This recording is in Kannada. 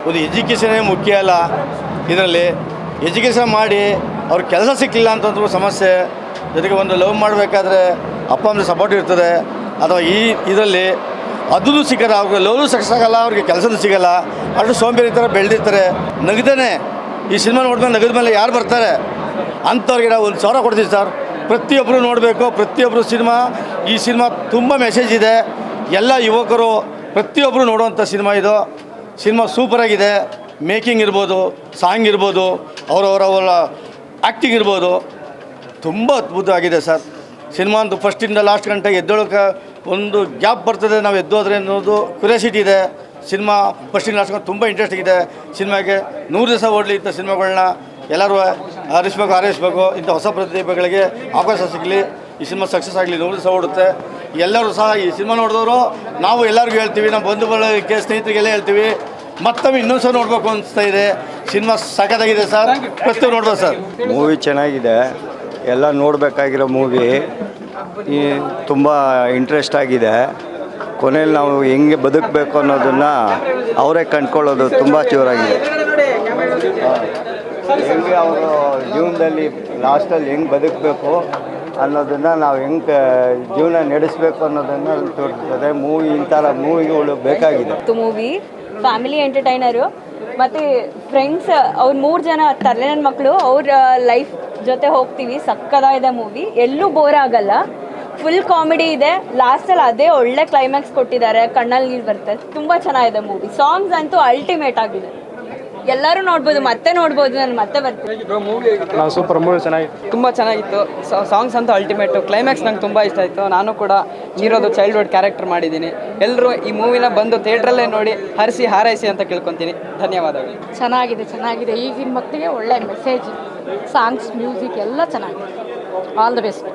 ಒಂದು ಎಜುಕೇಷನೇ ಮುಖ್ಯ ಅಲ್ಲ. ಇದರಲ್ಲಿ ಎಜುಕೇಷನ್ ಮಾಡಿ ಅವ್ರ ಕೆಲಸ ಸಿಕ್ಕಲಿಲ್ಲ ಅಂತಂದ್ರೂ ಸಮಸ್ಯೆ. ಜೊತೆಗೆ ಒಂದು ಲವ್ ಮಾಡಬೇಕಾದ್ರೆ ಅಪ್ಪ ಅಮ್ಮ ಸಪೋರ್ಟ್ ಇರ್ತದೆ. ಅಥವಾ ಇದರಲ್ಲಿ ಅದೂ ಸಿಗಲ್ಲ, ಅವ್ರಿಗೆ ಲವ್ನು ಸಕ್ಸಸ್ ಆಗಲ್ಲ, ಅವ್ರಿಗೆ ಕೆಲಸನೂ ಸಿಗೋಲ್ಲ. ಅಷ್ಟು ಸೋಂಬೇರಿ ಥರ ಬೆಳೆದಿರ್ತಾರೆ. ನಗದೇನೆ ಈ ಸಿನಿಮಾ ನೋಡಿದ್ಮೇಲೆ ನಗದ ಮೇಲೆ ಯಾರು ಬರ್ತಾರೆ ಅಂಥವ್ರಿಗೆ ನಾವು 1,000 ಕೊಡ್ತೀವಿ ಸರ್. ಪ್ರತಿಯೊಬ್ಬರು ನೋಡಬೇಕು, ಪ್ರತಿಯೊಬ್ಬರು ಈ ಸಿನಿಮಾ ತುಂಬ ಮೆಸೇಜ್ ಇದೆ. ಎಲ್ಲ ಯುವಕರು ಪ್ರತಿಯೊಬ್ಬರು ನೋಡುವಂಥ ಸಿನಿಮಾ ಇದು. ಸಿನಿಮಾ ಸೂಪರಾಗಿದೆ. ಮೇಕಿಂಗ್ ಇರ್ಬೋದು, ಸಾಂಗ್ ಇರ್ಬೋದು, ಅವರ ಆ್ಯಕ್ಟಿಂಗ್ ಇರ್ಬೋದು, ತುಂಬ ಅದ್ಭುತವಾಗಿದೆ ಸರ್. ಸಿನಿಮಾ ಅಂತೂ ಫಸ್ಟಿಂದ ಲಾಸ್ಟ್ ಗಂಟೆ ಎದ್ದೊಳಕ್ಕೆ ಒಂದು ಗ್ಯಾಪ್ ಬರ್ತದೆ, ನಾವು ಎದ್ದೋದ್ರೆ ಅನ್ನೋದು ಕ್ಯೂರಿಯಾಸಿಟಿ ಇದೆ. ಸಿನಿಮಾ ಫಸ್ಟಿಂದ ಲಾಸ್ಟ್ ಗಂಟೆ ತುಂಬ ಇಂಟ್ರೆಸ್ಟ್ ಇದೆ. ಸಿನಿಮಾಗೆ 100 ದಿವಸ ಓಡಲಿ ಇಂಥ ಸಿನಿಮಾಗಳನ್ನ ಎಲ್ಲರೂ ಹಾರೈಸಬೇಕು. ಇಂಥ ಹೊಸ ಪ್ರತಿಭೆಗಳಿಗೆ ಅವಕಾಶ ಸಿಗಲಿ. ಈ ಸಿನಿಮಾ ಸಕ್ಸಸ್ ಆಗಲಿ, 100 ದಿವಸ ಓಡುತ್ತೆ. ಎಲ್ಲರೂ ಸಹ ಈ ಸಿನಿಮಾ ನೋಡಿದವರು ನಾವು ಎಲ್ಲರಿಗೂ ಹೇಳ್ತೀವಿ, ನಮ್ಮ ಬಂಧು ಬಳಗಕ್ಕೆ ಸ್ನೇಹಿತರಿಗೆಲ್ಲ ಹೇಳ್ತೀವಿ, ಮತ್ತೊಮ್ಮೆ ಇನ್ನೊಂದು ಸಲ ನೋಡಬೇಕು ಅನಿಸ್ತಾ ಇದೆ. ಸಿನಿಮಾ ಸಖತ್ತಾಗಿದೆ ಸರ್, ಪ್ರತಿಯೊಬ್ಬರು ನೋಡ್ಬೋದು ಸರ್. ಮೂವಿ ಚೆನ್ನಾಗಿದೆ, ಎಲ್ಲ ನೋಡಬೇಕಾಗಿರೋ ಮೂವಿ. ತುಂಬ ಇಂಟ್ರೆಸ್ಟ್ ಆಗಿದೆ. ಕೊನೆಯಲ್ಲಿ ನಾವು ಹೆಂಗೆ ಬದುಕಬೇಕು ಅನ್ನೋದನ್ನು ಅವರೇ ಕಂಡ್ಕೊಳ್ಳೋದು ತುಂಬ ಜೋರಾಗಿದೆ. ಹೆಂಗೆ ಅವರು ಜೀವನದಲ್ಲಿ ಲಾಸ್ಟಲ್ಲಿ ಹೆಂಗೆ ಬದುಕಬೇಕು ಅನ್ನೋದನ್ನು ನಾವು ಹೆಂಗೆ ಜೀವನ ನಡೆಸಬೇಕು ಅನ್ನೋದನ್ನು ತೋರಿಸ್ತದೆ ಮೂವಿ. ಇಂಥರ ಮೂವಿಗಳು ಬೇಕಾಗಿದೆ. ಮೂವಿ ಫ್ಯಾಮಿಲಿ ಎಂಟರ್ಟೈನರು ಮತ್ತು ಫ್ರೆಂಡ್ಸ್ ಅವ್ರು 3 ಜನ ಇರ್ತಾರೆ, ನನ್ನ ಮಕ್ಕಳು, ಅವ್ರ ಲೈಫ್ ಜೊತೆ ಹೋಗ್ತೀವಿ. ಸಕ್ಕದಾಗಿದೆ ಮೂವಿ, ಎಲ್ಲೂ ಬೋರ್ ಆಗಲ್ಲ. ಫುಲ್ ಕಾಮಿಡಿ ಇದೆ. ಲಾಸ್ಟಲ್ಲಿ ಅದೇ ಒಳ್ಳೆ ಕ್ಲೈಮ್ಯಾಕ್ಸ್ ಕೊಟ್ಟಿದ್ದಾರೆ, ಕಣ್ಣಲ್ಲಿ ನೀರು ಬರ್ತದೆ. ತುಂಬ ಚೆನ್ನಾಗಿದೆ ಮೂವಿ. ಸಾಂಗ್ಸ್ ಅಂತೂ ಅಲ್ಟಿಮೇಟ್ ಆಗಿದೆ, ಎಲ್ಲರೂ ನೋಡ್ಬೋದು, ಮತ್ತೆ ನೋಡ್ಬೋದು. ನಾನು ಮತ್ತೆ ಬರ್ತೀನಿ. ಸೂಪರ್ ಮೂವಿ, ಚೆನ್ನಾಗಿತ್ತು, ತುಂಬ ಚೆನ್ನಾಗಿತ್ತು. ಸಾಂಗ್ಸ್ ಅಂತೂ ಅಲ್ಟಿಮೇಟು. ಕ್ಲೈಮ್ಯಾಕ್ಸ್ ನಂಗೆ ತುಂಬ ಇಷ್ಟ ಆಯಿತು. ನಾನು ಕೂಡ ಹೀರೋದು ಚೈಲ್ಡ್ಹುಡ್ ಕ್ಯಾರೆಕ್ಟರ್ ಮಾಡಿದ್ದೀನಿ. ಎಲ್ಲರೂ ಈ ಮೂವಿನ ಬಂದು ಥಿಯೇಟ್ರಲ್ಲೇ ನೋಡಿ ಹಾರೈಸಿ ಅಂತ ಕೇಳ್ಕೊತೀನಿ. ಧನ್ಯವಾದಗಳು. ಚೆನ್ನಾಗಿದೆ. ಈಗಿನ ಮಕ್ಕಳಿಗೆ ಒಳ್ಳೆ ಮೆಸೇಜ್, ಸಾಂಗ್ಸ್, ಮ್ಯೂಸಿಕ್ ಎಲ್ಲ ಚೆನ್ನಾಗಿದೆ. All the best.